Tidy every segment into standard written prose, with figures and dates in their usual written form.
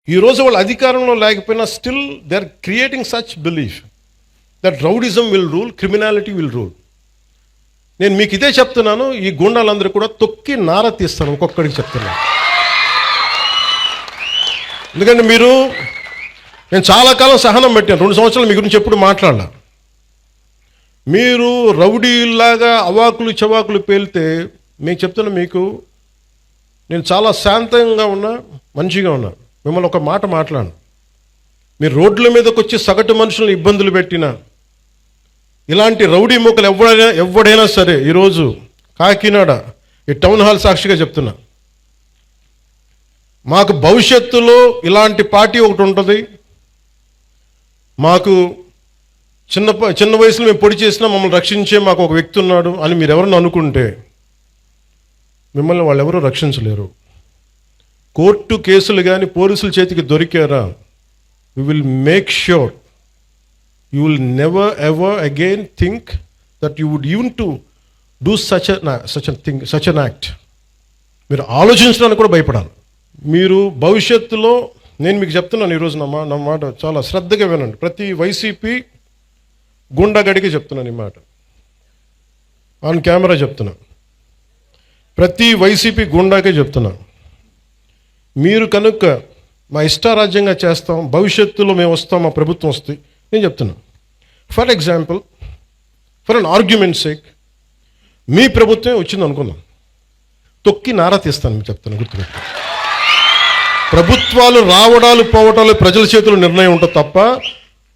ఈరోజు వాళ్ళు అధికారంలో లేకపోయినా still they are creating such belief that rowdyism will rule, criminality will rule. నేను మీకు ఇదే చెప్తున్నాను, ఈ గూండాలందరూ కూడా తొక్కి నార తీస్తాను, ఒక్కొక్కడికి చెప్తున్నాను. ఎందుకంటే నేను చాలా కాలం సహనం పెట్టాను, 2 సంవత్సరాలు మీ గురించి ఎప్పుడు మాట్లాడాల. మీరు రౌడీలాగా అవాకులు చవాకులు పేలితే మీకు చెప్తున్నా, మీకు నేను చాలా శాంతంగా ఉన్నా, మంచిగా ఉన్నా. మిమ్మల్ని ఒక మాట మాట్లాడను. మీరు రోడ్ల మీదకి వచ్చి సగటు మనుషులను ఇబ్బందులు పెట్టినా, ఇలాంటి రౌడీ మూకలు ఎవడైనా సరే, ఈరోజు కాకినాడ ఈ టౌన్ హాల్ సాక్షిగా చెప్తున్నా, మాకు భవిష్యత్తులో ఇలాంటి పార్టీ ఒకటి ఉంటుంది. మాకు చిన్న వయసులో మేము పొడి చేసినా మమ్మల్ని రక్షించే మాకు ఒక వ్యక్తి ఉన్నాడు అని మీరు ఎవరన్నా అనుకుంటే, మిమ్మల్ని వాళ్ళు ఎవరూ రక్షించలేరు. కోర్టు కేసులు కానీ పోలీసుల చేతికి దొరికారా, we will make sure you will never ever again think that you would even to do such an act. మీరు ఆలోచించడానికి కూడా భయపడాలి. మీరు భవిష్యత్తులో, నేను మీకు చెప్తున్నాను ఈరోజు, నా మాట చాలా శ్రద్ధగా వినండి. ప్రతి వైసీపీ గుండాగడికి చెప్తున్నాను ఈ మాట, ఆన్ కెమెరా చెప్తున్నా. ప్రతి వైసీపీ గుండాకే చెప్తున్నా, మీరు కనుక మా ఇష్టారాజ్యంగా చేస్తాం, భవిష్యత్తులో మేము వస్తాం, మా ప్రభుత్వం వస్తే, నేను చెప్తున్నా, for example, for an argument sake, మీ ప్రభుత్వం వచ్చింది అనుకుందాం, తొక్కి నారా తీస్తాను మీకు చెప్తాను, గుర్తుపెట్టి. ప్రభుత్వాలు రావడాలు పోవటాలు ప్రజల చేతుల్లో నిర్ణయం ఉంటుంది తప్ప,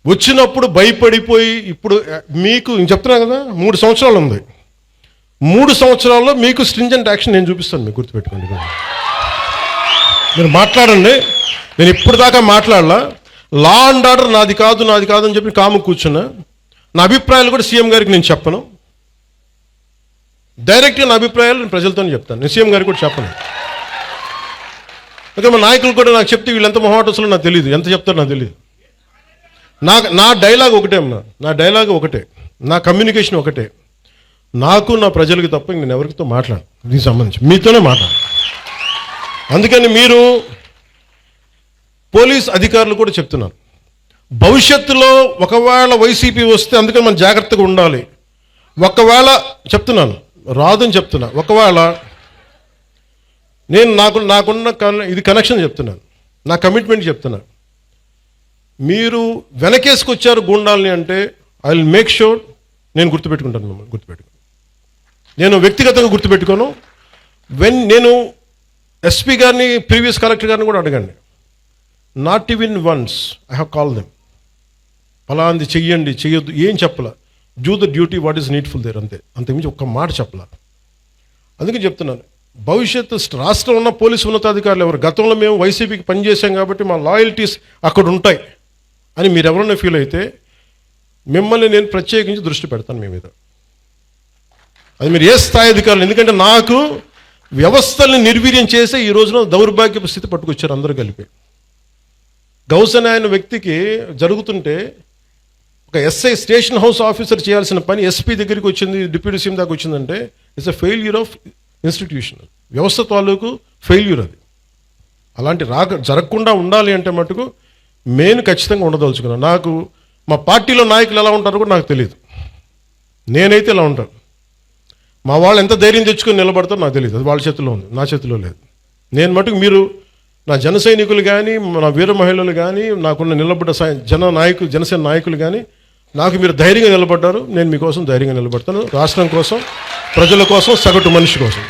వచ్చినప్పుడు భయపడిపోయి, ఇప్పుడు మీకు నేను చెప్తున్నా కదా, 3 సంవత్సరాలు ఉంది, 3 సంవత్సరాల్లో మీకు స్ట్రింజెంట్ యాక్షన్ నేను చూపిస్తాను, మీకు గుర్తుపెట్టుకోండి. మీరు మాట్లాడండి, నేను ఇప్పుడు దాకా మాట్లాడలా. లా అండ్ ఆర్డర్ నాది కాదు అని చెప్పి కాము కూర్చున్నా. నా అభిప్రాయాలు కూడా సీఎం గారికి నేను చెప్పను, డైరెక్ట్గా నా అభిప్రాయాలు నేను ప్రజలతోనే చెప్తాను, నేను సీఎం గారికి కూడా చెప్పను. ఓకే, మా నాయకులు కూడా నాకు చెప్తే వీళ్ళు ఎంత మొహాటసులో నాకు తెలియదు, ఎంత చెప్తారో నాకు తెలియదు. నా డైలాగ్ ఒకటే అమ్మా, నా డైలాగ్ ఒకటే, నా కమ్యూనికేషన్ ఒకటే. నాకు నా ప్రజలకి తప్ప నేను ఎవరితో మాట్లాడను, దీనికి సంబంధించి మీతోనే మాట్లాడు. అందుకని మీరు పోలీస్ అధికారులు కూడా చెప్తున్నారు, భవిష్యత్తులో ఒకవేళ వైసీపీ వస్తే, అందుకని మనం జాగ్రత్తగా ఉండాలి. ఒకవేళ చెప్తున్నాను, రాదని చెప్తున్నా, ఒకవేళ నేను నాకున్న ఇది కనెక్షన్ చెప్తున్నాను, నా కమిట్మెంట్ చెప్తున్నాను. మీరు వెనకేసుకొచ్చారు గూండాల్ని అంటే, ఐ విల్ మేక్ షూర్ నేను గుర్తుపెట్టుకుంటాను, మిమ్మల్ని గుర్తుపెట్టుకుని. నేను వ్యక్తిగతంగా గుర్తుపెట్టుకోను. నేను ఎస్పీ గారిని, ప్రీవియస్ కలెక్టర్ గారిని కూడా అడగండి, not even once I have call them. ఫలాంది చెయ్యండి, చెయ్యొద్దు ఏం చెప్పలా, do the duty what is needful there, అంతకుమించి ఒక్క మాట చెప్పలా. అందుకని చెప్తున్నాను, భవిష్యత్తు రాష్ట్రంలో ఉన్న పోలీసు ఉన్నతాధికారులు ఎవరు, గతంలో మేము వైసీపీకి పనిచేసాం కాబట్టి మా లాయల్టీస్ అక్కడ ఉంటాయి అని మీరు ఎవరన్నా ఫీల్ అయితే, మిమ్మల్ని నేను ప్రత్యేకించి దృష్టి పెడతాను మీ మీద. అది మీరు ఏ స్థాయి అధికారులు, ఎందుకంటే నాకు వ్యవస్థల్ని నిర్వీర్యం చేసే ఈ రోజున దౌర్భాగ్యపు స్థితి పట్టుకొచ్చారు అందరూ కలిపి. గౌసన్ అనే వ్యక్తికి జరుగుతుంటే, ఒక ఎస్ఐ స్టేషన్ హౌస్ ఆఫీసర్ చేయాల్సిన పని ఎస్పీ దగ్గరికి వచ్చింది, డిప్యూటీ సీఎం దాకా వచ్చిందంటే, it's a failure of institution, వ్యవస్థ తాలూకు ఫెయిల్యూర్ అది. అలాంటి జరగకుండా ఉండాలి అంటే మటుకు నేను ఖచ్చితంగా ఉండదలుచుకున్నాను. నాకు మా పార్టీలో నాయకులు ఎలా ఉంటారో కూడా నాకు తెలియదు, నేనైతే ఎలా ఉంటాను. మా వాళ్ళు ఎంత ధైర్యం తెచ్చుకొని నిలబడతారో నాకు తెలియదు, అది వాళ్ళ చేతిలో ఉంది, నా చేతిలో లేదు. నేను మటుకు, మీరు నా జన సైనికులు కానీ, నా వీర మహిళలు కానీ, నాకున్న నిలబడ్డ జనసేన నాయకులు కానీ, నాకు మీరు ధైర్యంగా నిలబడ్డారు, నేను మీకోసం ధైర్యంగా నిలబడతాను, రాష్ట్రం కోసం, ప్రజల కోసం, సగటు మనిషి కోసం.